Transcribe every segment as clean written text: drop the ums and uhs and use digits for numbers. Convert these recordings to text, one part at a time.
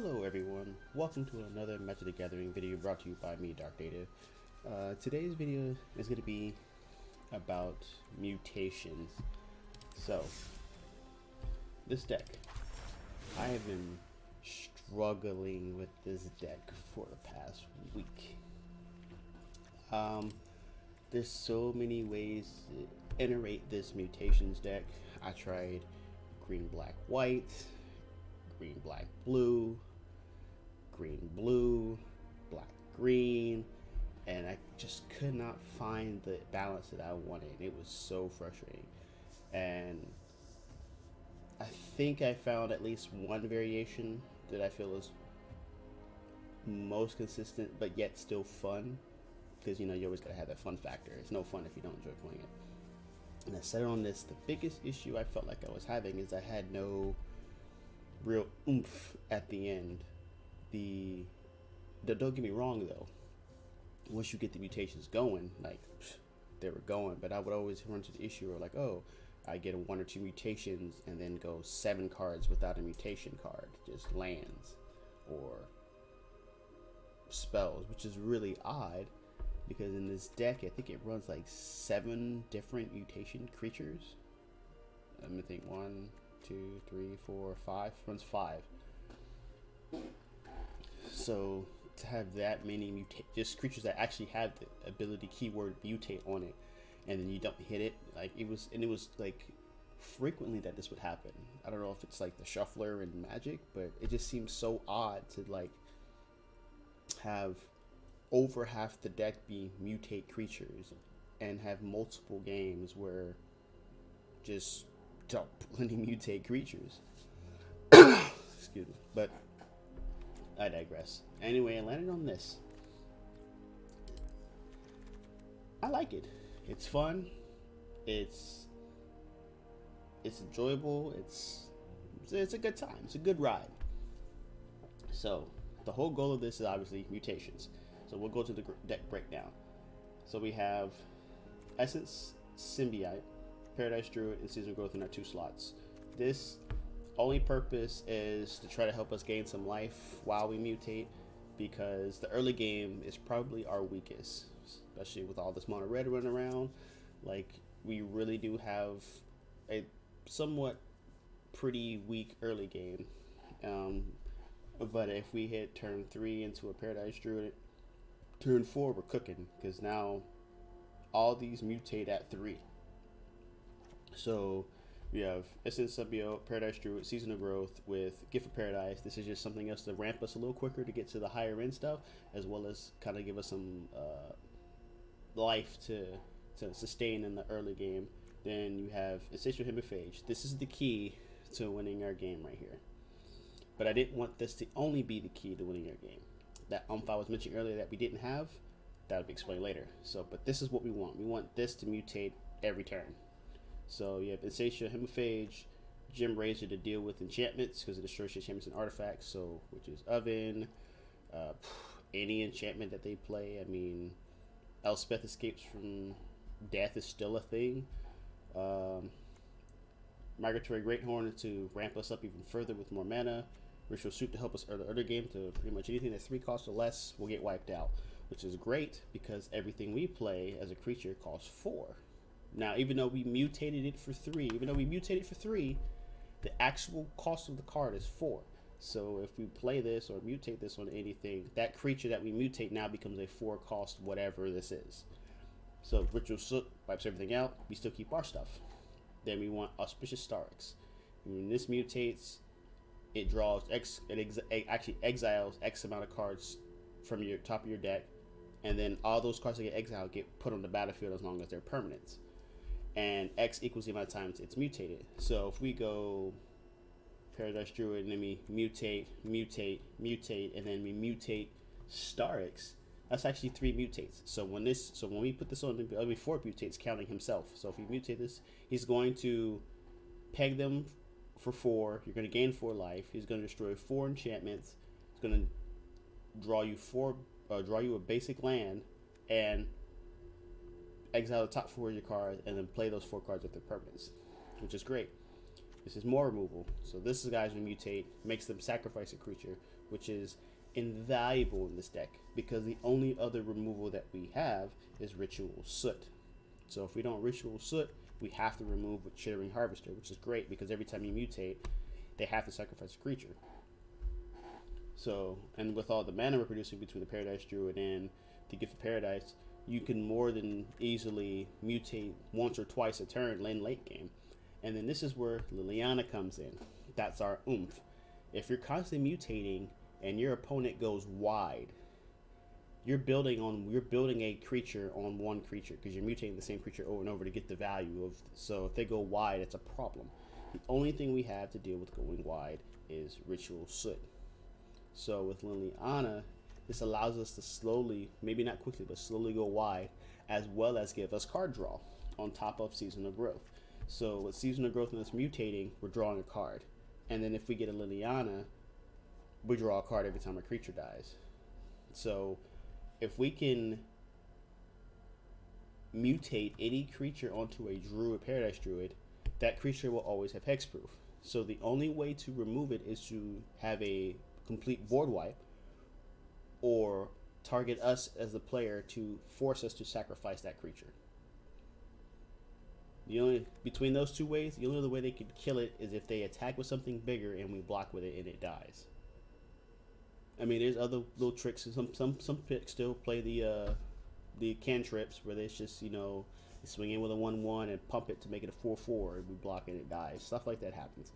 Hello everyone, welcome to another Magic the Gathering video brought to you by me, Dark Data. Today's video is going to be about mutations. So, this deck, I have been struggling with this deck for the past week. There's so many ways to iterate this mutations deck. I tried green, black, white, green, black, blue, green, blue, black, green, and I just could not find the balance that I wanted. It was so frustrating, and I think I found at least one variation that I feel is most consistent but yet still fun, because you always gotta have that fun factor. It's no fun if you don't enjoy playing it. And I said on this, the biggest issue I felt like I was having is I had no real oomph at the end. Don't get me wrong though, once you get the mutations going, like they were going, but I would always run into the issue of like, oh, I get one or two mutations and then go 7 cards without a mutation card, just lands or spells, which is really odd because in this deck I think it runs like 7 different mutation creatures. I'm gonna think 1, 2, 3, 4, 5. Runs 5. So to have that many just creatures that actually have the ability keyword mutate on it, and then you don't hit it, like it was like frequently that this would happen. I don't know if it's like the shuffler and Magic, but it just seems so odd to like have over half the deck be mutate creatures and have multiple games where just don't plenty mutate creatures. Excuse me, but I digress. Anyway, I landed on this. I like it. It's fun. It's enjoyable. It's a good time. It's a good ride. So the whole goal of this is obviously mutations. So we'll go to the deck breakdown. So we have Essence, Symbiote, Paradise Druid, and Seasonal Growth in our 2 slots. This only purpose is to try to help us gain some life while we mutate, because the early game is probably our weakest, especially with all this mono red running around. Like, we really do have a somewhat pretty weak early game. But if we hit turn 3 into a Paradise Druid, turn 4 we're cooking, because now all these mutate at 3. So we have Essence, Symbiote, Paradise Druid, Seasonal Growth with Gift of Paradise. This is just something else to ramp us a little quicker to get to the higher end stuff, as well as kind of give us some life to sustain in the early game. Then you have Essential Hemiphage. This is the key to winning our game right here. But I didn't want this to only be the key to winning our game. That I was mentioning earlier that we didn't have, that'll be explained later. So, but this is what we want. We want this to mutate every turn. So you have Insatiate Hemiphage, Gem Razor to deal with enchantments because it destroys enchantments and artifacts. So, which is Oven, any enchantment that they play. I mean, Elspeth Escapes from Death is still a thing. Migratory Greathorn to ramp us up even further with more mana. Ritual Suit to help us early other game to pretty much anything that's 3 costs or less will get wiped out, which is great because everything we play as a creature costs 4. Now, even though we mutated it for 3, the actual cost of the card is 4. So if we play this or mutate this on anything, that creature that we mutate now becomes a 4 cost whatever this is. So Ritual Soot wipes everything out. We still keep our stuff. Then we want Auspicious Starix. When this mutates, it draws actually exiles X amount of cards from your top of your deck, and then all those cards that get exiled get put on the battlefield as long as they're permanents. And X equals the amount of times it's mutated. So if we go Paradise Druid and then we mutate, and then we mutate Starix, that's actually 3 mutates. So when we put this on, it'll be 4 mutates counting himself. So if we mutate this, he's going to peg them for 4. You're going to gain 4 life. He's going to destroy 4 enchantments. He's going to draw you a basic land and exile the top 4 of your cards, and then play those 4 cards with their permanents, which is great. This is more removal. So this is guys who mutate, makes them sacrifice a creature, which is invaluable in this deck because the only other removal that we have is Ritual Soot. So if we don't Ritual Soot, we have to remove with Chittering Harvester, which is great because every time you mutate, they have to sacrifice a creature. So, and with all the mana we're producing between the Paradise Druid and the Gift of Paradise, you can more than easily mutate once or twice a turn in late game. And then this is where Liliana comes in. That's our oomph. If you're constantly mutating and your opponent goes wide, you're building a creature on one creature because you're mutating the same creature over and over to get the value of. So if they go wide, it's a problem. The only thing we have to deal with going wide is Ritual Soot. So with Liliana, this allows us to slowly, maybe not quickly, but slowly go wide, as well as give us card draw on top of Seasonal Growth. So with Seasonal Growth and us mutating, we're drawing a card. And then if we get a Liliana, we draw a card every time a creature dies. So if we can mutate any creature onto a Druid, Paradise Druid, that creature will always have hexproof. So the only way to remove it is to have a complete board wipe or target us as the player to force us to sacrifice that creature. Between those two ways, the only other way they could kill it is if they attack with something bigger and we block with it and it dies. I mean, there's other little tricks. Some picks still play the cantrips where it's just, you know, swing in with a 1/1 and pump it to make it a 4/4 and we block it and it dies. Stuff like that happens.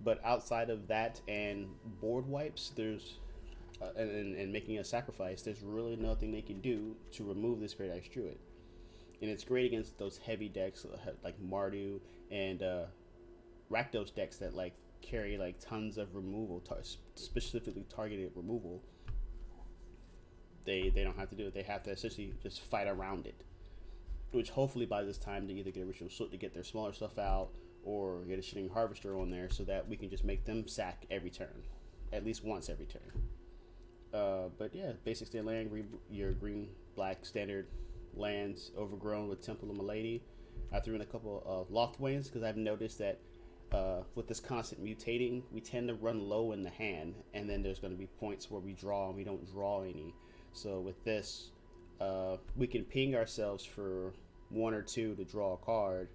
But outside of that and board wipes, there's and making a sacrifice, there's really nothing they can do to remove this Paradise Druid. And it's great against those heavy decks like Mardu and Rakdos decks that like carry like tons of removal, specifically targeted removal. They don't have to do it. They have to essentially just fight around it, which hopefully by this time they either get a Ritual Soot to get their smaller stuff out or get a Shitting Harvester on there so that we can just make them sack every turn, at least once every turn. But yeah, basic stand land, your green-black standard lands, Overgrown with Temple of Milady. I threw in a couple of Loftwains because I've noticed that with this constant mutating, we tend to run low in the hand, and then there's going to be points where we draw and we don't draw any. So with this, we can ping ourselves for 1 or 2 to draw a card,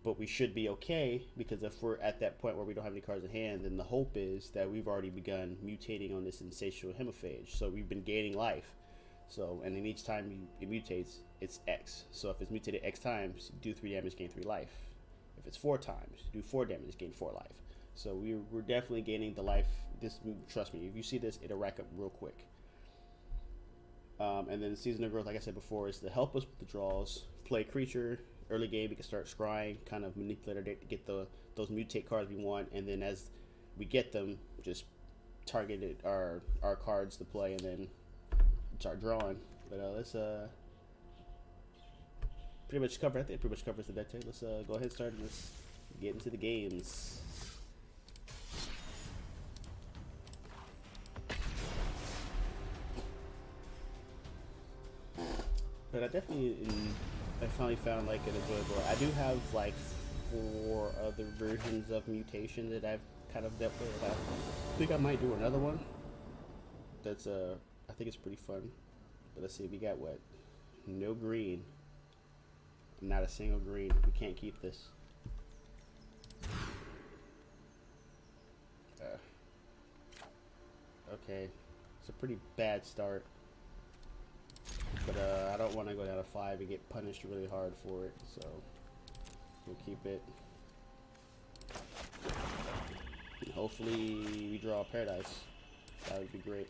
but we should be okay because if we're at that point where we don't have any cards in hand, then the hope is that we've already begun mutating on this insatiable Hemophage. So we've been gaining life. So, and then each time it mutates, it's X. So if it's mutated X times, do 3 damage, gain 3 life. If it's 4 times, do 4 damage, gain 4 life. So we're definitely gaining the life. Trust me, if you see this, it'll rack up real quick. And then Seasonal Growth, like I said before, is to help us with the draws. Play creature early game, we can start scrying, kind of manipulate our deck to get those mutate cards we want, and then as we get them, just target our cards to play, and then start drawing. But let's pretty much cover. I think it pretty much covers the deck today. Let's go ahead and start. And let's get into the games. But I finally found like an enjoyable. I do have like 4 other versions of Mutation that I've kind of dealt with. I think I might do another one. That's I think it's pretty fun. But let's see, we got what? No green. Not a single green. We can't keep this. Okay, it's a pretty bad start. But I don't want to go down to 5 and get punished really hard for it, so we'll keep it. And hopefully we draw a Paradise. That would be great.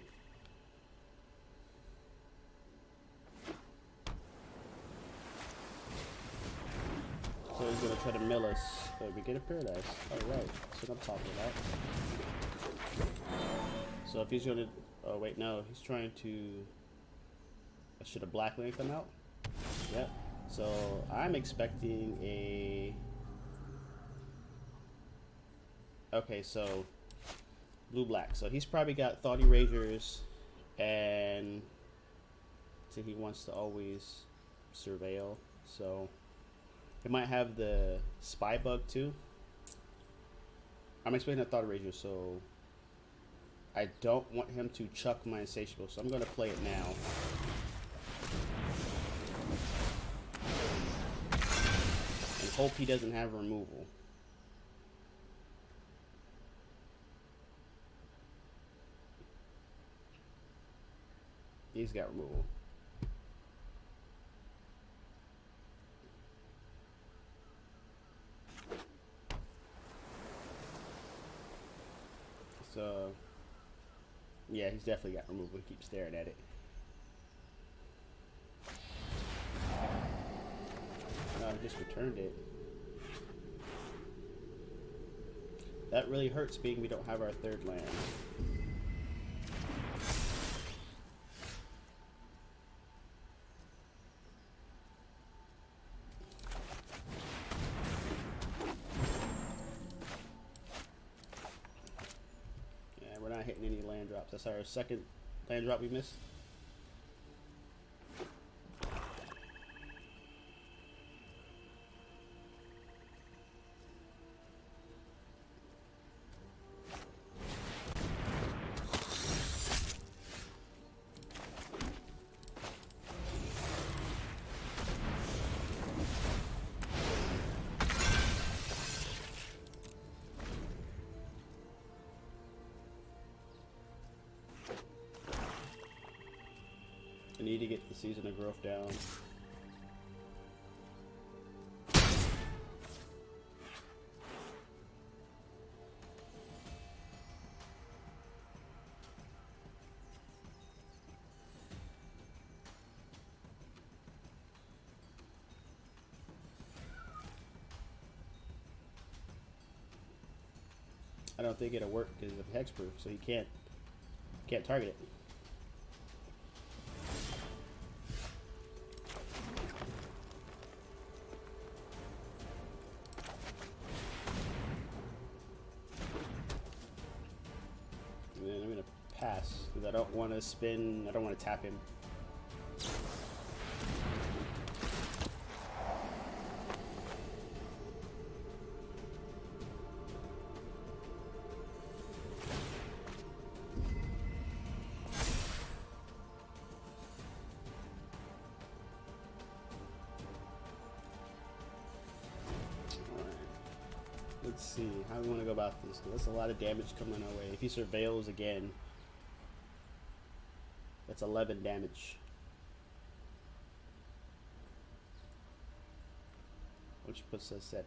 So he's gonna try to mill us, but we get a Paradise. Alright, that's what I'm talking about. So if he's gonna, oh wait, no, he's trying to, should a black lane come out? Yep. So I'm expecting a, okay, so blue-black. So he's probably got Thought Erasers, and so he wants to always surveil, so he might have the Spy Bug too. I'm expecting a Thought Erasure, so I don't want him to chuck my Insatiable, so I'm going to play it now. And hope he doesn't have removal. He's got removal. So, yeah, he's definitely got removal. He keeps staring at it. No, I just returned it. That really hurts, being we don't have our third land. Not hitting any land drops. That's our second land drop we missed. I need to get the Season of Growth down. I don't think it'll work because of hexproof, so you can't target it. Pass, because I don't want to spin, I don't want to tap him. Alright. Let's see, how do we want to go about this? That's a lot of damage coming our way. If he surveils again, that's 11 damage. Which puts us at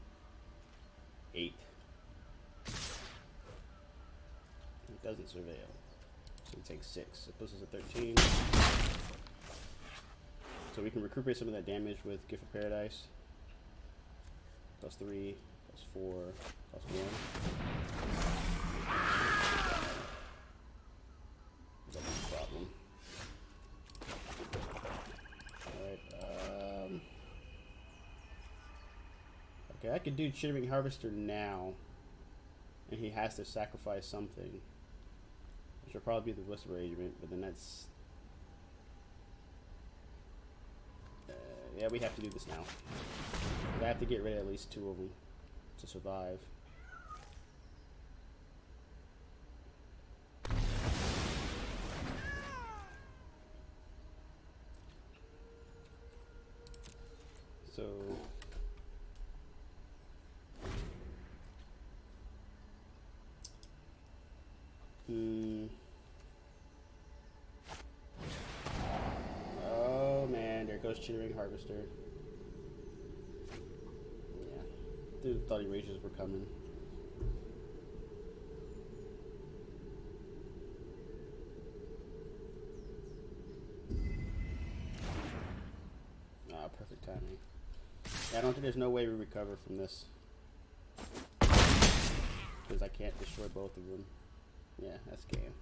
8. It doesn't surveil. So we take 6. It puts us at 13. So we can recuperate some of that damage with Gift of Paradise. Plus 3, plus 4, plus 1. That's no problem. Okay, I could do Chittering Harvester now, and he has to sacrifice something, which will probably be the Whisper Arrangement, but then that's... yeah, we have to do this now. I have to get rid of at least 2 of them to survive. So... oh man, there goes Chittering Harvester. Yeah, dude thought erasures were coming. Ah, perfect timing. Yeah, I don't think there's no way we recover from this, because I can't destroy both of them. Yeah, that's game.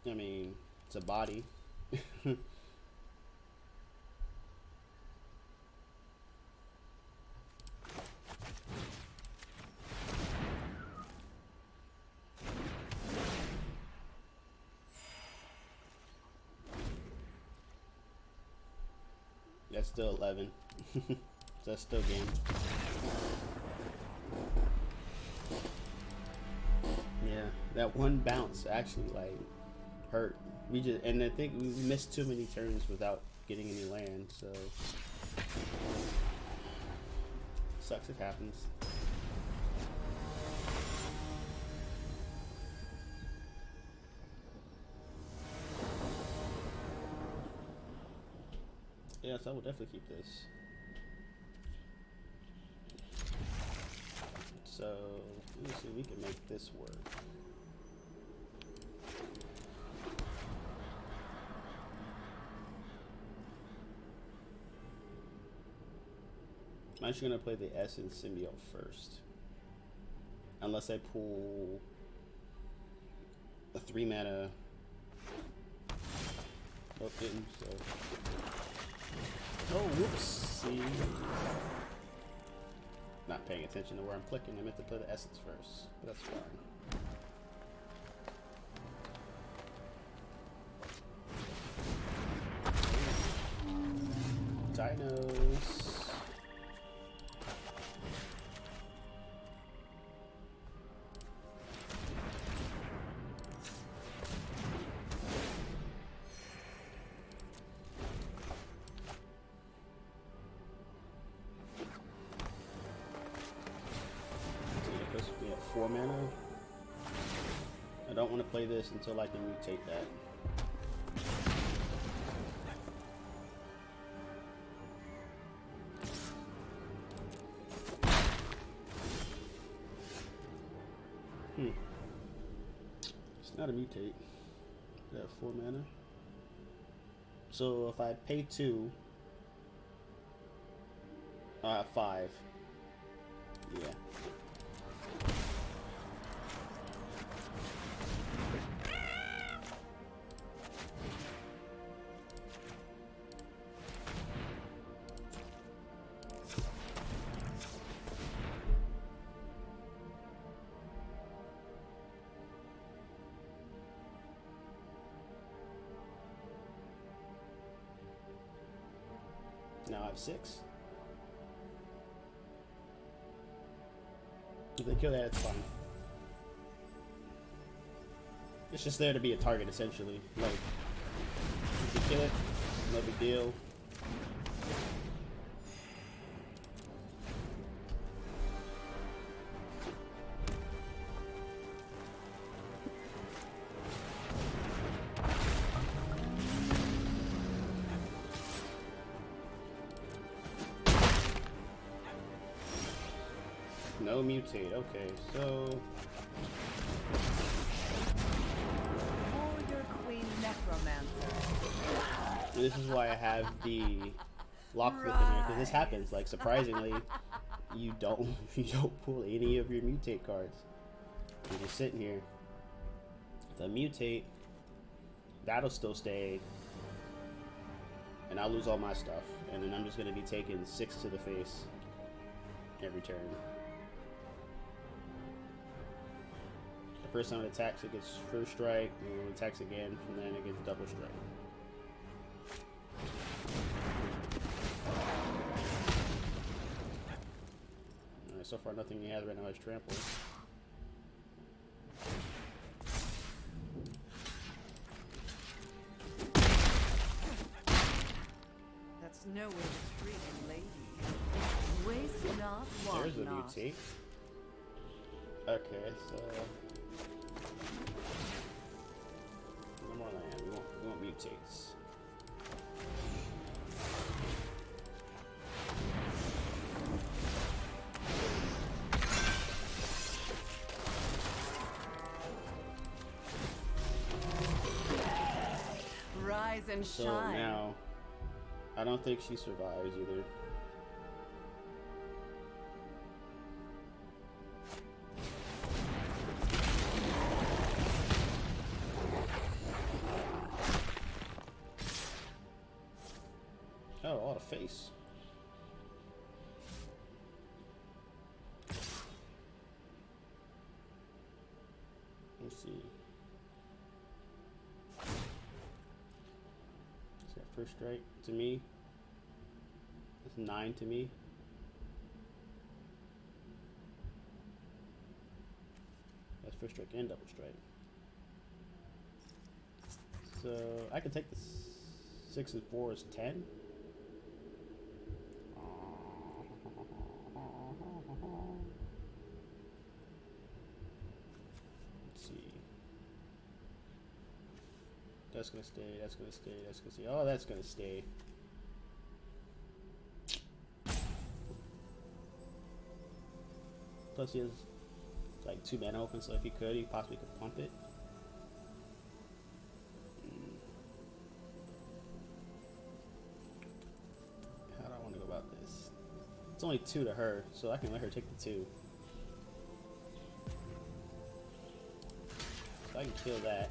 I mean, it's a body. That's still 11. That's still game. Yeah, that one bounce actually like hurt. And I think we missed too many turns without getting any land, so sucks, it happens. Yes, I will definitely keep this. So let me see if we can make this work. I'm actually gonna play the Essence Symbiote first, unless I pull a 3 mana. Oh, didn't, so. Oh, whoopsie. Not paying attention to where I'm clicking. I meant to play the Essence first, but that's fine. Dinos. We have 4 mana. I don't want to play this until I can mutate that. It's not a mutate. I have 4 mana. So if I pay 2, I have 5. Yeah. Now I have 6. If they kill that, it's fine. It's just there to be a target, essentially. Like, if you kill it, no big deal. No mutate, okay, so... Warrior Queen Necromancer. And this is why I have the lock flip in there, because this happens, like, surprisingly, you don't pull any of your mutate cards. You're just sitting here. The mutate, that'll still stay, and I'll lose all my stuff, and then I'm just going to be taking 6 to the face every turn. First time it attacks, it gets first strike, and when it attacks again, from then it gets double strike. Alright, so far nothing he has right now is trample. That's no way to treat a lady. Waste not, want There's a not. mutate. Okay, so... no more land. We want mutates. Rise and So shine. now, I don't think she survives either. Nice. Let's see. Is that first strike to me? That's 9 to me. That's first strike and double strike. So I can take the 6 and 4 as 10. Let's see. That's gonna stay. That's gonna stay. That's gonna stay. Oh, that's gonna stay. Plus he has like 2 mana open, so if he could, he possibly could pump it. How do I want to go about this? It's only 2 to her, so I can let her take the 2. So I can kill that.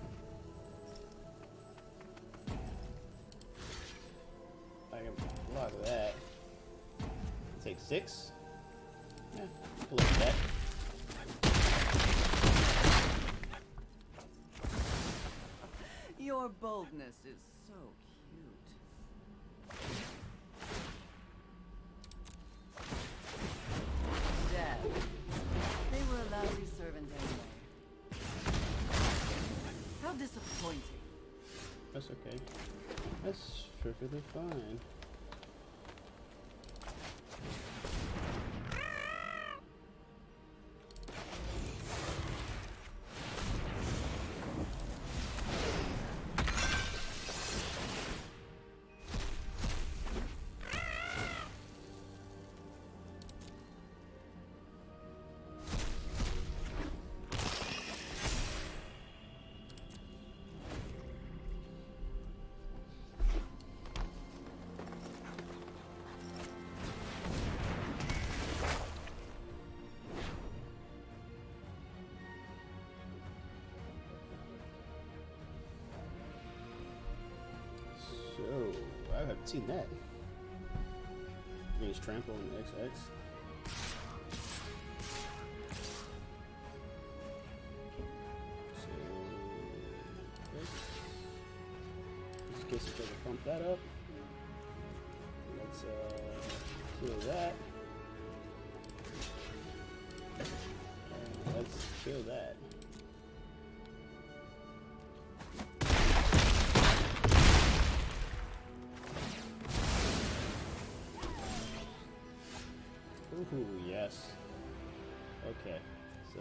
I can block that. Take 6. Yeah, look at that. Your boldness is so cute. Dead. They were a lousy servant anyway. How disappointing. That's okay. That's perfectly fine. So, I haven't seen that. He's trample and XX. So, okay. Just in case it's gonna pump that up. Let's kill that. And let's kill that. Ooh, yes. Okay, so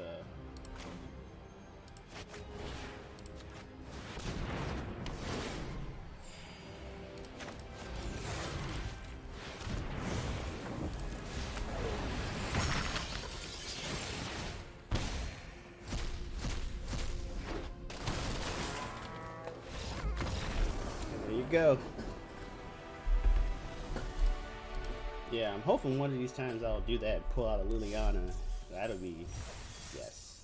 there you go. Yeah, I'm hoping one of these times I'll do that and pull out a Liliana. That'll be, yes.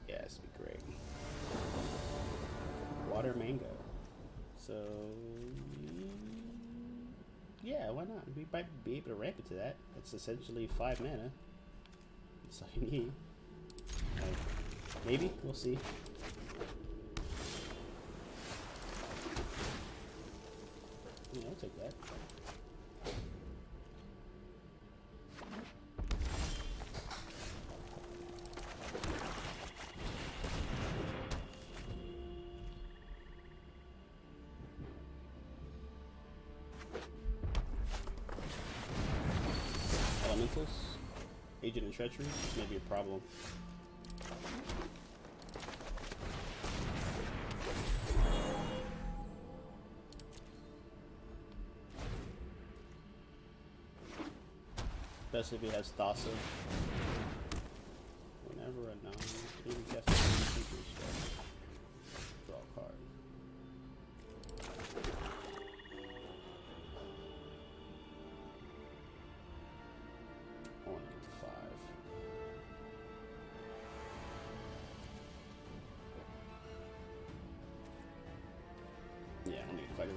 Yes, be great. Water mango. So, yeah, why not? We might be able to ramp it to that. It's essentially 5 mana. That's all you need. Maybe? We'll see. Yeah, I'll take that. Elementals, Agent and Treachery, may be a problem. Especially if he has Thassa. Whenever a non-even cast draw a card.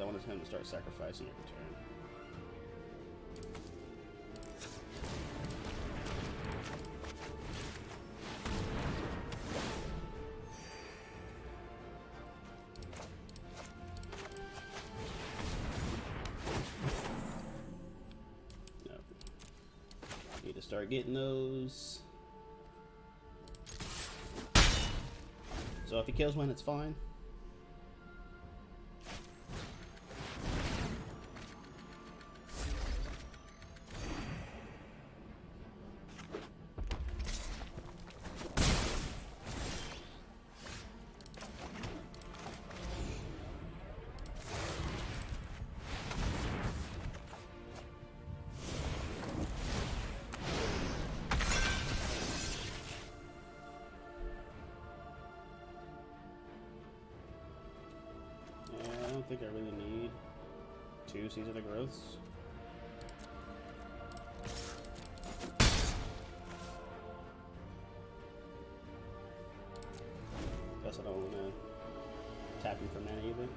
I wanted him to start sacrificing every turn. Need to start getting those. So if he kills one, it's fine. I don't think I really need 2 Season of Growths. Guess I don't want to tap him for mana either.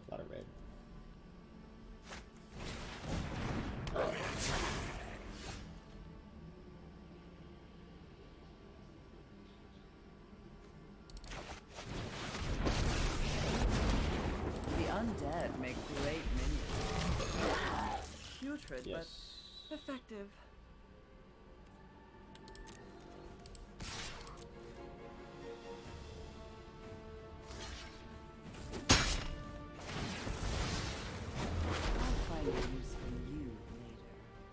A lot of red. The undead make great minions. Putrid, Yes. but effective. I'll find a use for you later.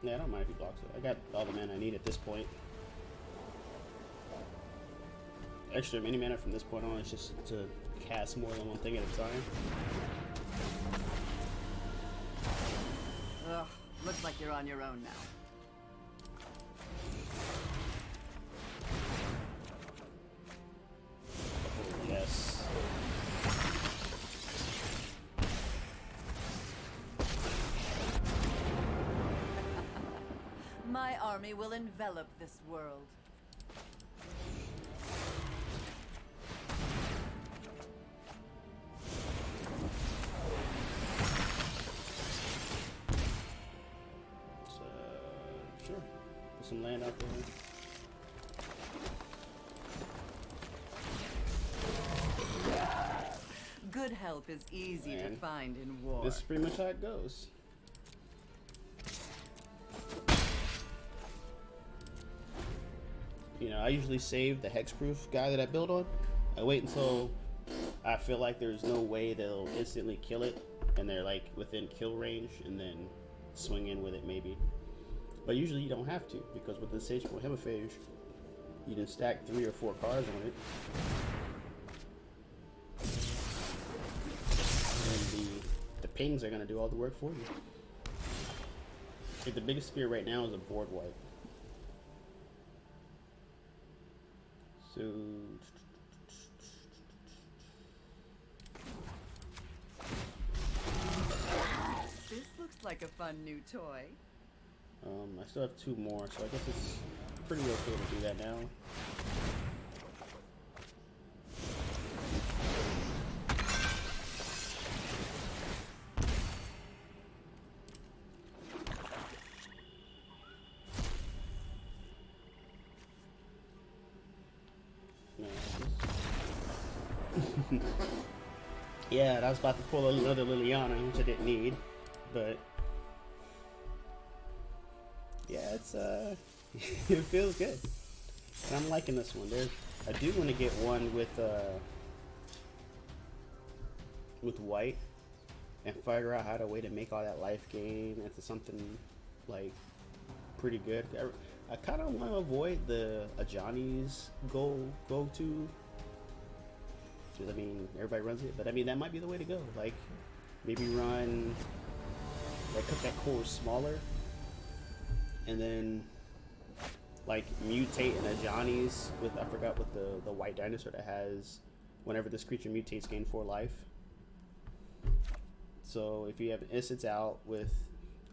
Yeah, I don't mind if he blocks it. I got all the mana I need at this point. Extra mini mana from this point on is just to cast more than one thing at a time. Ugh, looks like you're on your own now. Oh, yes. My army will envelop this world. So, sure. Put some land out there. Good help is easy to Man. find in war. This is pretty much how it goes. You know, I usually save the hexproof guy that I build on. I wait until I feel like there's no way they'll instantly kill it and they're like within kill range, and then swing in with it maybe. But usually you don't have to, because with the Sageful Hemiphage, you can stack 3 or 4 cards on it. And the pings are going to do all the work for you. Okay, the biggest fear right now is a board wipe. So This looks like a fun new toy. I still have 2 more, so I guess it's pretty okay to do that now. No, yeah, I was about to pull another Liliana, which I didn't need, but yeah, it's it feels good, and I'm liking this one. I do want to get one with white and figure out how to way to make all that life gain into something like pretty good. I kind of want to avoid the Ajani's go-to. I mean, everybody runs it, but I mean, that might be the way to go. Like, maybe run, like, cut that core smaller, and then like mutate in a Johnny's with, I forgot what the white dinosaur that has, whenever this creature mutates, gain 4 life. So if you have instants out with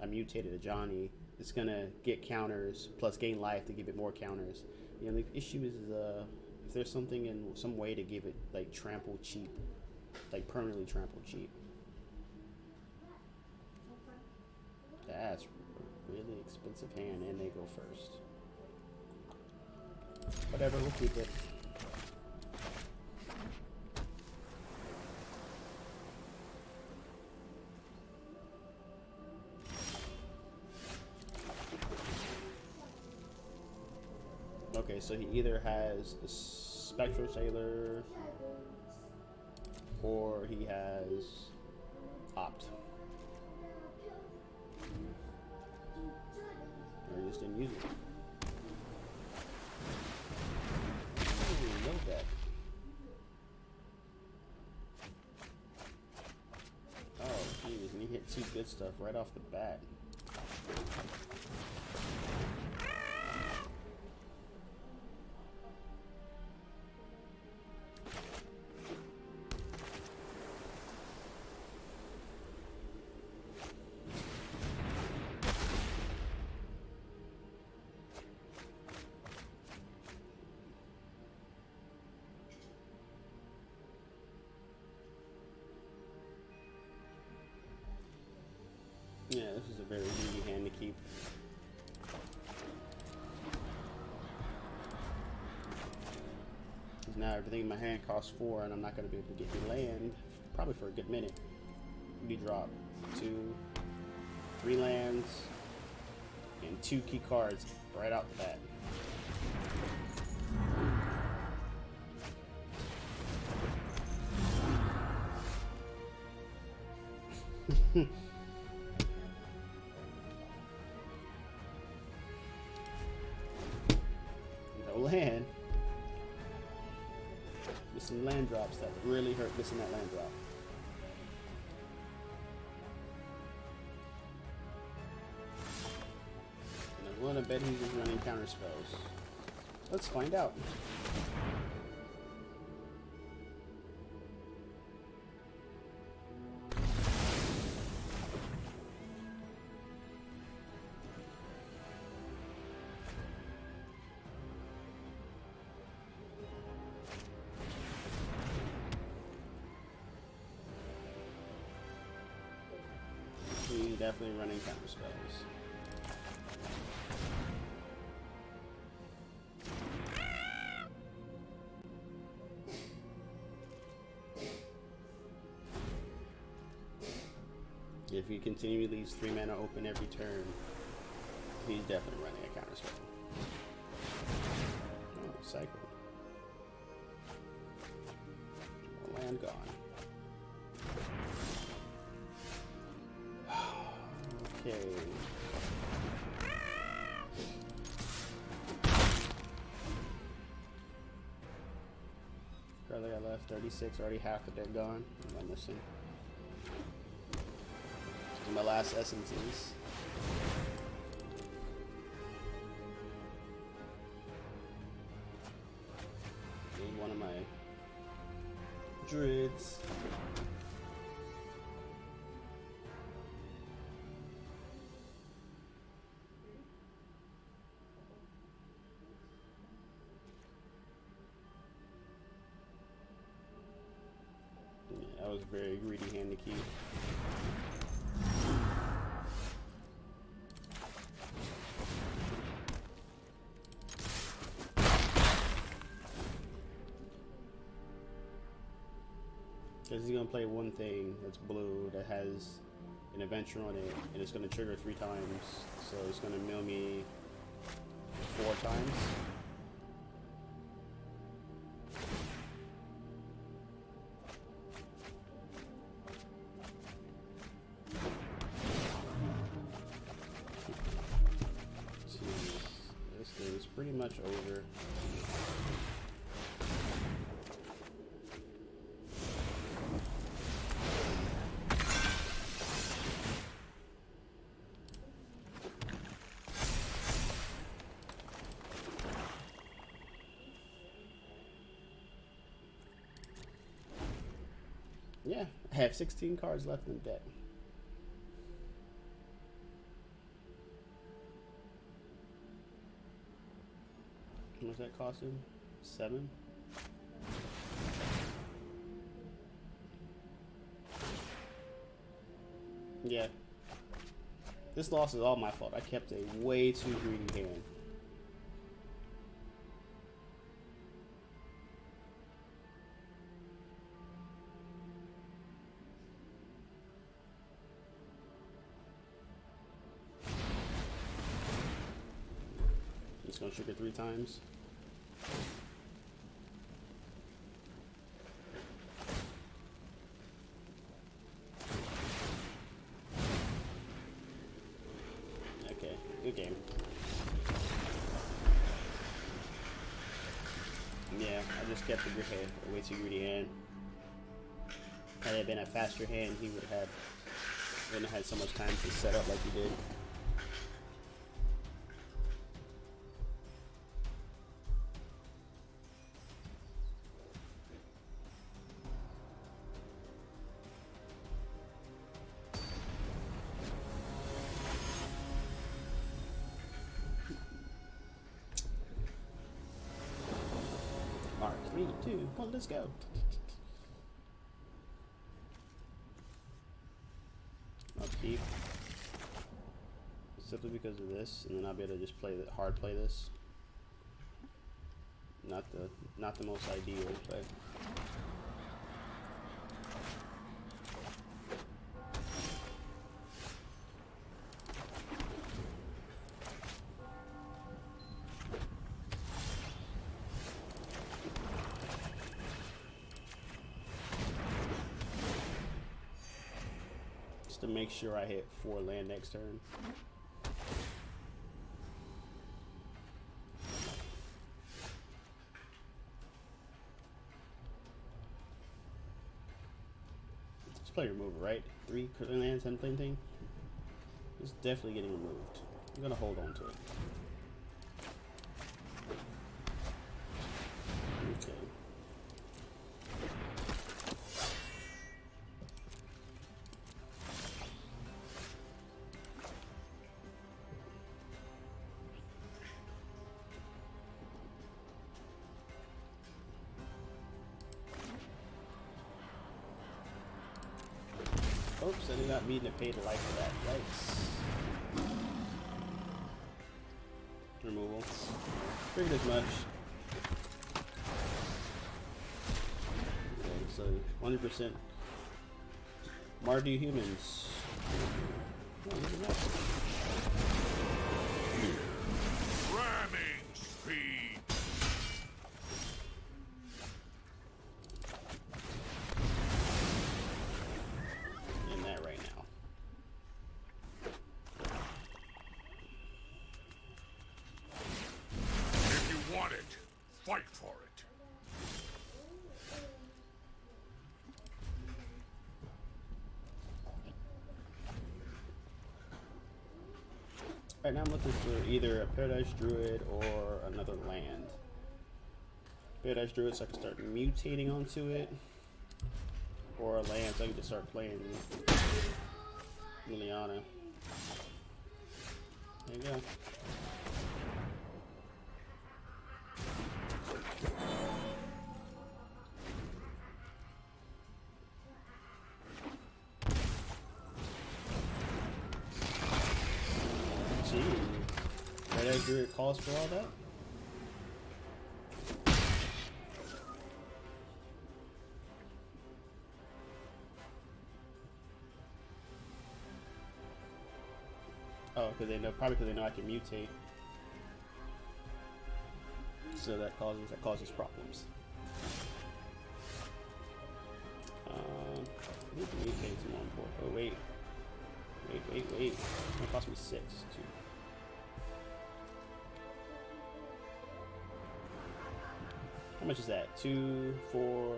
a mutated Johnny, it's gonna get counters plus gain life to give it more counters. You know, the issue is if there's something in some way to give it like trample cheap, like permanently trample cheap. That's a really expensive hand, and they go first. Whatever, we'll keep it. Okay, so he either has a Spectral Sailor or he has Opt. Or he just didn't use it. Ooh, no deck. Oh, jeez, and he hit 2 good stuff right off the bat. Yeah, this is a very easy hand to keep. Because now everything in my hand costs 4, and I'm not going to be able to get the land probably for a good minute. We drop 2, 3 lands, and 2 key cards right out the bat. Land. Missing land drops that really hurt, missing that land drop. And I want to bet he's just running counter spells. Let's find out. Definitely running counter spells. If he continually leaves 3 mana open every turn, he's definitely running a counter spell. Oh, cycled. Land gone. Okay. Cards I got left, 36, already half the deck gone. What am I missing? These are my last essences. This is one of my druids. That was a very greedy hand to keep. Because he's going to play one thing that's blue that has an adventure on it, and it's going to trigger 3 times. So it's going to mill me 4 times. Pretty much over. Yeah, I have 16 cards left in the deck. How much that cost him? 7? Yeah. This loss is all my fault. I kept a way too greedy hand. Just gonna trigger 3 times. Okay, good game. Yeah, I just kept a good hand, a way too greedy hand. Had it been a faster hand, he wouldn't have had so much time to set up like he did. Alright, 3, 2, 1, let's go. I'll keep simply because of this, and then I'll be able to just hard play this. Not the most ideal, but just to make sure I hit 4 land next turn. Let's play removal, right? 3 lands, 10 playing thing. It's definitely getting removed. I'm gonna hold on to it. Okay. Oops, I did not mean to pay the life for that. Yikes. Removal. Figured as much. Okay, so 100% Mardu humans. Oh, look at that. Ramming speed. In that right now. If you want it, fight for it. Right now I'm looking for either a Paradise Druid or another land. Paradise Druid so I can start mutating onto it. Or a land so I can just start playing Liliana. There you go. Gee, Paradise Druid calls for all that? Oh, because they know, probably because they know I can mutate. So that causes problems. I think the mutate's more important. Oh wait, it's gonna cost me 6 too. How much is that? 2, 4,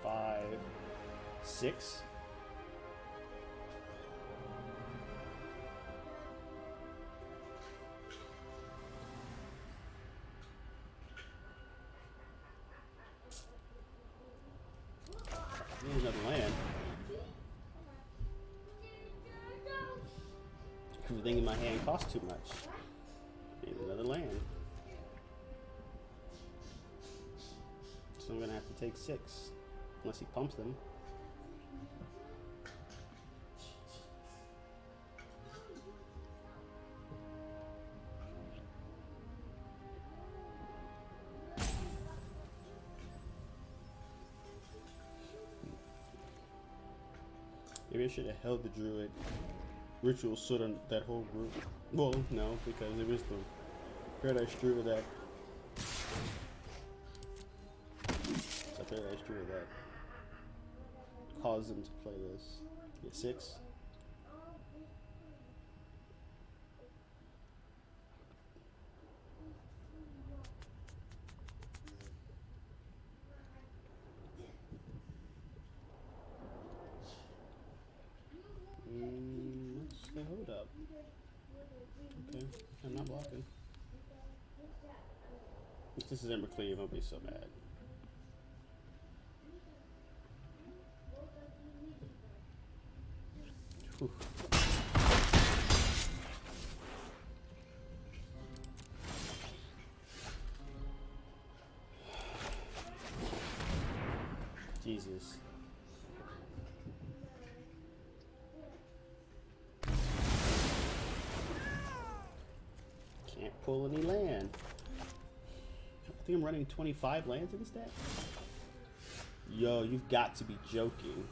5, 6. Need another land. Everything in my hand costs too much. Need another land. So I'm gonna have to take 6. Unless he pumps them. Maybe I should have held the druid ritual sword on that whole group. Well, no, because it was the Paradise Druid that. It's a Paradise Druid that caused them to play this. Get 6. What's the hold up? Okay, I'm not blocking. If this is Ember Cleave, I'll be so mad. Whew. Jesus. Can't pull any land. I think I'm running 25 lands in this deck. Yo, you've got to be joking.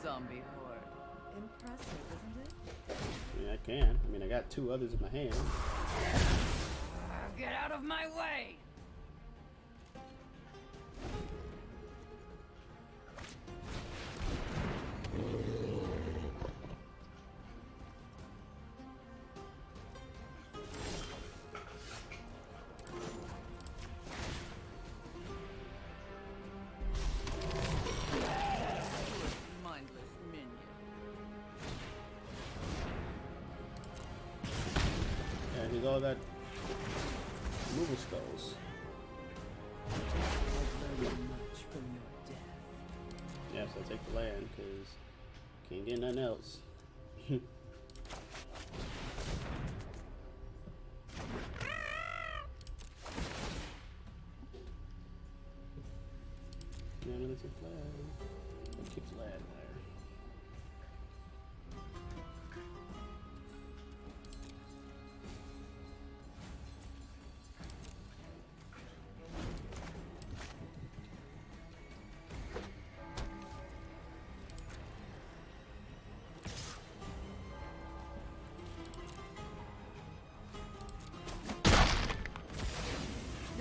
Zombie horde. Impressive, isn't it? Yeah, I can. I mean, I got 2 others in my hand. Get out of my way! He's all that moving skulls. Yeah, so I take the land because can't get nothing else. Yeah, another take land. I'll keep the land there.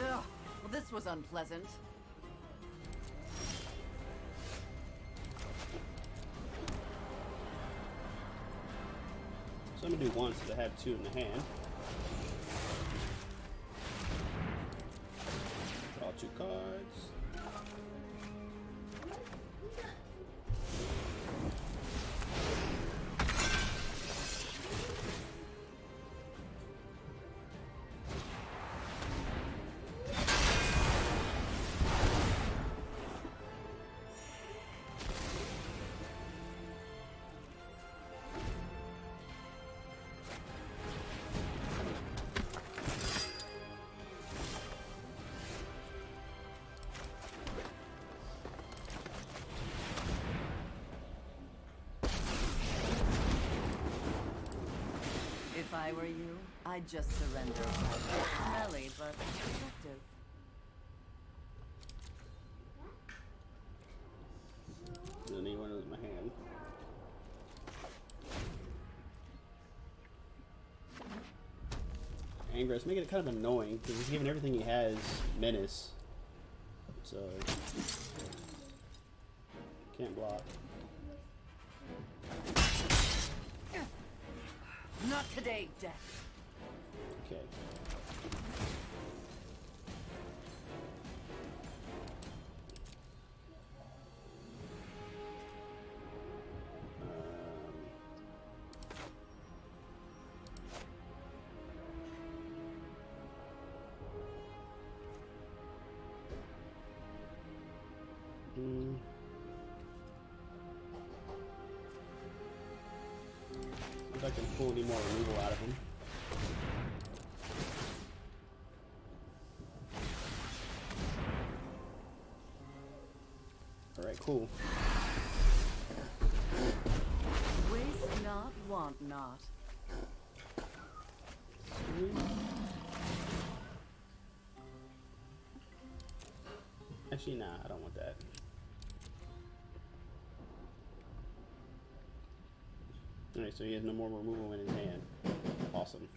Ugh, well, this was unpleasant. So I'm gonna do 1 since I have 2 in the hand. Draw 2 cards. If I were you, I'd just surrender. Smelly, but effective. Doesn't need one of those in my hand. Angress, making it kind of annoying because he's giving everything he has menace. So can't block. Not today, Death. Okay. If I can pull any more removal out of him. Alright, cool. Waste not, want not. Actually, nah, I don't want that. Alright, so he has no more removal in his hand. Awesome.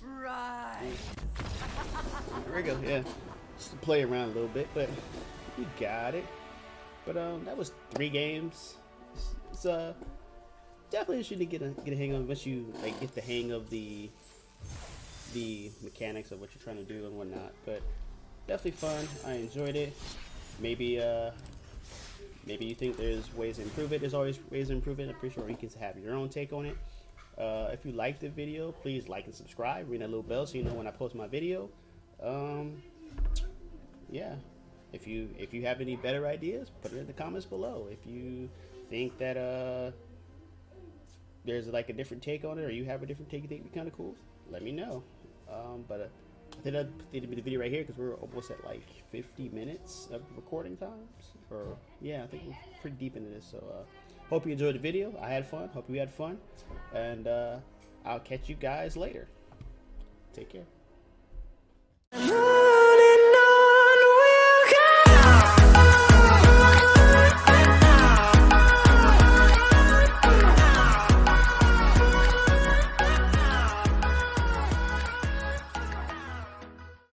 Right. There we go, yeah. Just to play around a little bit, but we got it. But that was 3 games. It's definitely should get a hang of it once you like get the hang of the mechanics of what you're trying to do and whatnot. But definitely fun. I enjoyed it. Maybe maybe you think there's ways to improve it. There's always ways to improve it. I'm pretty sure you can have your own take on it. If you liked the video, please like and subscribe. Ring that little bell so you know when I post my video. Yeah. If you have any better ideas, put it in the comments below. If you think that there's like a different take on it, or you have a different take you think would be kind of cool, let me know. But I think I'd put the video right here because we're almost at like 50 minutes of recording times. Or yeah, I think we're pretty deep into this. So hope you enjoyed the video. I had fun. Hope you had fun, and I'll catch you guys later. Take care.